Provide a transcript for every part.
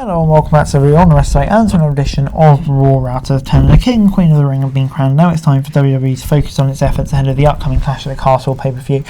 Hello and welcome back to everyone on the rest today and to another edition of Raw out of 10. The King and Queen of the Ring have been crowned. Now it's time for WWE to focus on its efforts ahead of the upcoming Clash at the Castle pay-per-view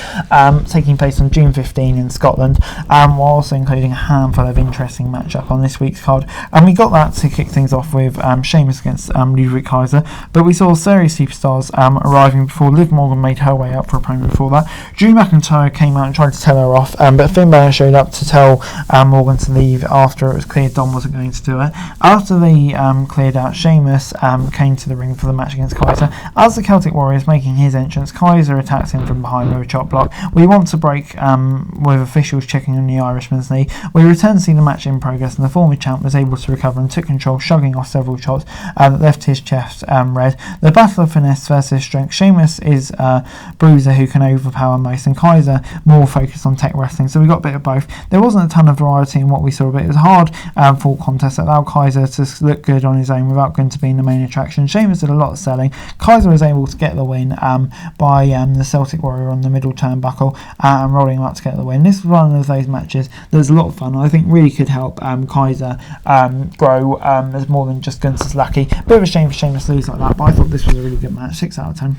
taking place on June 15 in Scotland, while also including a handful of interesting matchup on this week's card. And we got that to kick things off with Sheamus against Ludwig Kaiser, but we saw serious superstars arriving before Liv Morgan made her way up for opponent before that. Drew McIntyre came out and tried to tell her off, but Finn Balor showed up to tell Morgan to leave after it was clear Dom wasn't going to do it. After they cleared out, Sheamus came to the ring for the match against Kaiser. As the Celtic Warrior is making his entrance, Kaiser attacks him from behind with a chop block. We want to break with officials checking on the Irishman's knee. We return to see the match in progress, and the former champ was able to recover and took control, shrugging off several shots that left his chest red. The battle of finesse versus strength. Sheamus is a bruiser who can overpower most, and Kaiser more focused on tech wrestling, so we got a bit of both. There wasn't a ton of variety in what we saw, but it was a hard fought contest that allowed Kaiser to look good on his own without going to being the main attraction. Sheamus did a lot of selling. Kaiser was able to get the win by the Celtic Warrior on the middle turnbuckle and rolling him up to get the win. This was one of those matches that was a lot of fun. I think really could help Kaiser grow as more than just Gunther's lucky. Bit of a shame for Sheamus to lose like that, but I thought this was a really good match. 6 out of 10.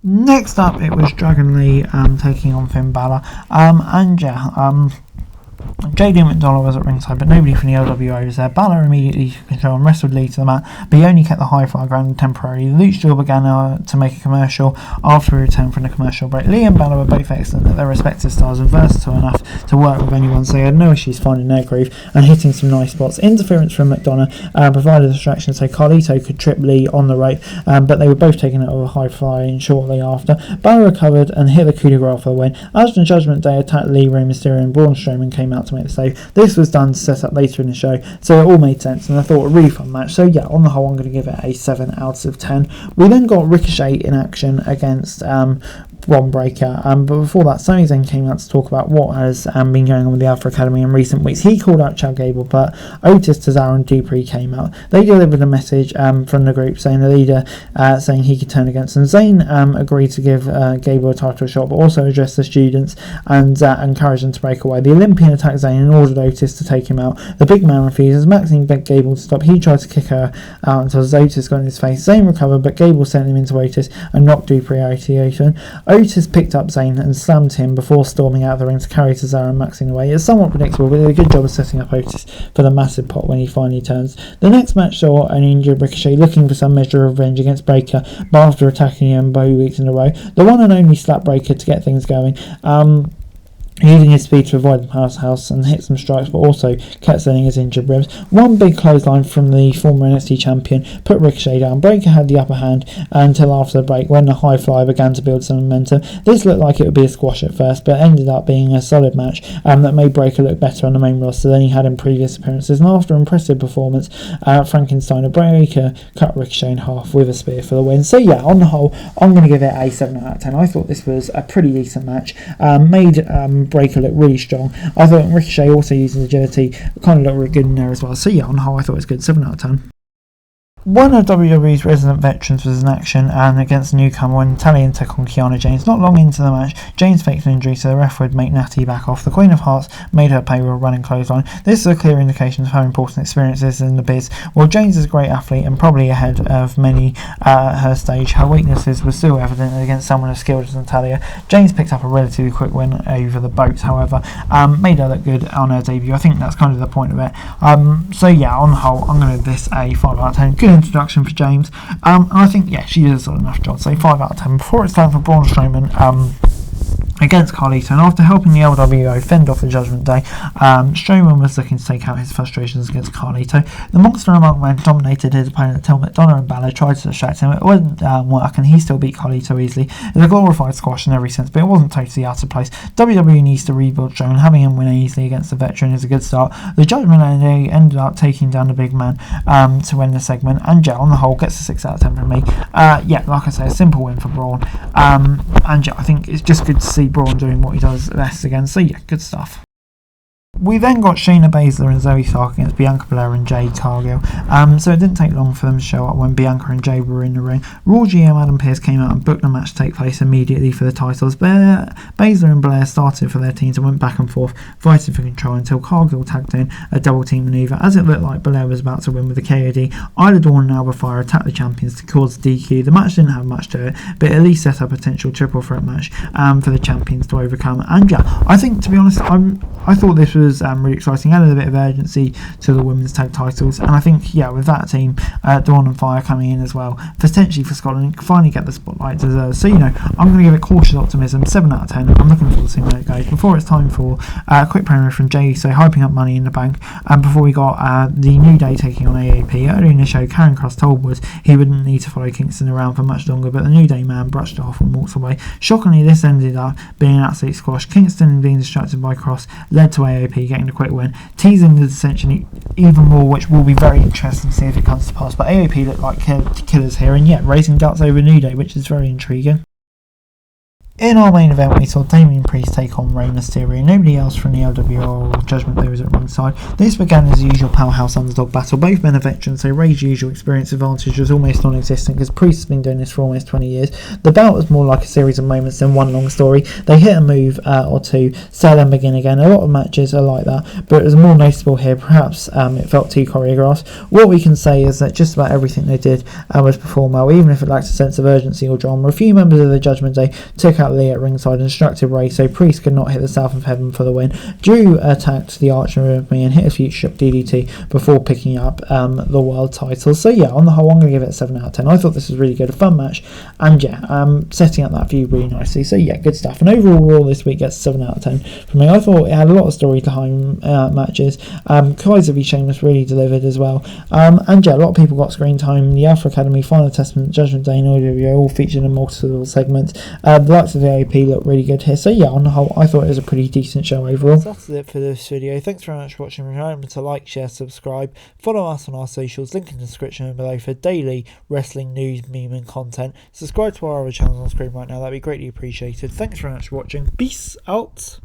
Next up, it was Dragon Lee taking on Finn Balor, and JD McDonald was at ringside, but nobody from the LWO was there. Balor immediately took control and wrestled Lee to the mat, but he only kept the high fly ground temporarily. Luchador began to make a commercial after he returned from the commercial break. Lee and Balor were both excellent at their respective styles and versatile enough to work with anyone, so they had no issues finding their groove and hitting some nice spots. Interference from McDonough provided a distraction, so Carlito could trip Lee on the rope, but they were both taken out of a high fly, and shortly after, Balor recovered and hit the coup de grace for the win. As the Judgment Day attacked Lee, Rey Mysterio and Braun Strowman came out to make the save. This was done to set up later in the show, so it all made sense, and I thought a really fun match. So yeah, on the whole, I'm going to give it a 7 out of 10. We then got Ricochet in action against Bron Breakker, but before that, Sami Zayn came out to talk about what has been going on with the Alpha Academy in recent weeks. He called out Chad Gable, but Otis, Cesaro and Dupree came out. They delivered a message from the group saying the leader saying he could turn against them. Zayn agreed to give Gable a title shot, but also addressed the students and encouraged them to break away. The Olympian attacked Zayn and ordered Otis to take him out. The big man refuses. Maxine begged Gable to stop. He tried to kick her out until Otis got in his face. Zayn recovered, but Gable sent him into Otis and knocked Dupree out of the ocean. Otis picked up Zayn and slammed him before storming out of the ring to carry Cesaro and Maxine away. It's somewhat predictable, but they did a good job of setting up Otis for the massive pot when he finally turns. The next match saw an injured Ricochet looking for some measure of revenge against Breakker, but after attacking him 2 weeks in a row, the one and only slapped Breakker to get things going. Using his speed to avoid the powerhouse and hit some strikes, but also kept selling his injured ribs. One big clothesline from the former NXT champion put Ricochet down. Breakker had the upper hand until after the break, when the high fly began to build some momentum. This looked like it would be a squash at first, but ended up being a solid match that made Breakker look better on the main roster than he had in previous appearances. And after an impressive performance, Frankensteiner Breakker cut Ricochet in half with a spear for the win. So yeah, on the whole, I'm going to give it a 7 out of 10. I thought this was a pretty decent match. Made Breakker look really strong. I thought Ricochet also using agility kind of looked really good in there as well. So yeah, on the whole, I thought it was good. 7 out of 10. One of WWE's resident veterans was in action and against a newcomer when Natalya took on Kiana James. Not long into the match, James faked an injury, so the ref would make Natty back off. The Queen of Hearts made her pay with a running clothesline. This is a clear indication of how important experience is in the biz. While James is a great athlete and probably ahead of many at her stage, her weaknesses were still evident against someone as skilled as Natalya. James picked up a relatively quick win over the Boats, however, made her look good on her debut. I think that's kind of the point of it. So yeah, on the whole, I'm going to give this a 5 out of 10. Good introduction for James, and I think yeah, she does a solid enough job, so 5 out of 10. Before it's time for Braun Strowman against Carlito, and after helping the LWO fend off the Judgment Day, Strowman was looking to take out his frustrations against Carlito. The Monster Among Men dominated his opponent until McDonough and Balor tried to distract him. It wouldn't work, and he still beat Carlito easily. It was a glorified squash in every sense, but it wasn't totally out of place. WWE needs to rebuild Strowman. Having him win easily against the veteran is a good start. The Judgment Day ended up taking down the big man to win the segment, and yeah, on the whole, gets a 6 out of 10 from me. Yeah, like I say, a simple win for Braun, and yeah, I think it's just good to see Braun doing what he does best again. So yeah, good stuff. We then got Shayna Baszler and Zoe Stark against Bianca Belair and Jade Cargill. So it didn't take long for them to show up when Bianca and Jade were in the ring. Raw GM Adam Pearce came out and booked the match to take place immediately for the titles. Baszler and Belair started for their teams and went back and forth, fighting for control until Cargill tagged in a double team maneuver. As it looked like Belair was about to win with the KOD, Isla Dawn and Alba Fire attacked the champions to cause the DQ. The match didn't have much to it, but at least set up a potential triple threat match for the champions to overcome. And yeah, I think, to be honest, I thought this was really exciting, added a bit of urgency to the women's tag titles, and I think, yeah, with that team, Dawn and Fire coming in as well, potentially for Scotland, finally get the spotlight deserved. So, I'm going to give it cautious optimism, 7 out of 10. I'm looking forward to seeing where it goes. Before it's time for a quick promo from Jay, so hyping up Money in the Bank, and before we got the New Day taking on AAP. Earlier in the show, Karen Cross told Woods he wouldn't need to follow Kingston around for much longer, but the New Day man brushed it off and walked away. Shockingly, this ended up being an absolute squash. Kingston being distracted by Cross led to AAP getting the quick win, teasing the dissension even more, which will be very interesting to see if it comes to pass. But AAP look like killers here, and yet raising darts over New Day, which is very intriguing. In our main event, we saw Damian Priest take on Rey Mysterio. Nobody else from the LWO or Judgment Day was at ringside. This began as the usual powerhouse underdog battle. Both men are veterans, so Rey's usual experience advantage was almost non-existent because Priest has been doing this for almost 20 years. The bout was more like a series of moments than one long story. They hit a move or two, sell and begin again. A lot of matches are like that, but it was more noticeable here. Perhaps it felt too choreographed. What we can say is that just about everything they did was performed well, even if it lacked a sense of urgency or drama. A few members of the Judgment Day took out Lee at ringside and instructed Rey so Priest could not hit the South of Heaven for the win. Drew attacked the Archer of Me and hit a future DDT before picking up the world title. So yeah, on the whole, I'm going to give it a 7 out of 10. I thought this was really good, a fun match, and yeah, setting up that view really nicely. So yeah, good stuff. And overall, Raw this week gets a 7 out of 10 from me. I thought it had a lot of story time matches. Kaiser v Sheamus really delivered as well. And yeah, a lot of people got screen time. The Alpha Academy, Final Testament, Judgment Day and OWO all featured in multiple segments. The likes of the AAP look really good here. So yeah, on the whole, I thought it was a pretty decent show overall. So that's it for this video. Thanks very much for watching. Remember to like, share, subscribe, follow us on our socials, link in the description below for daily wrestling news, meme and content. Subscribe to our other channels on screen right now, that'd be greatly appreciated. Thanks very much for watching. Peace out.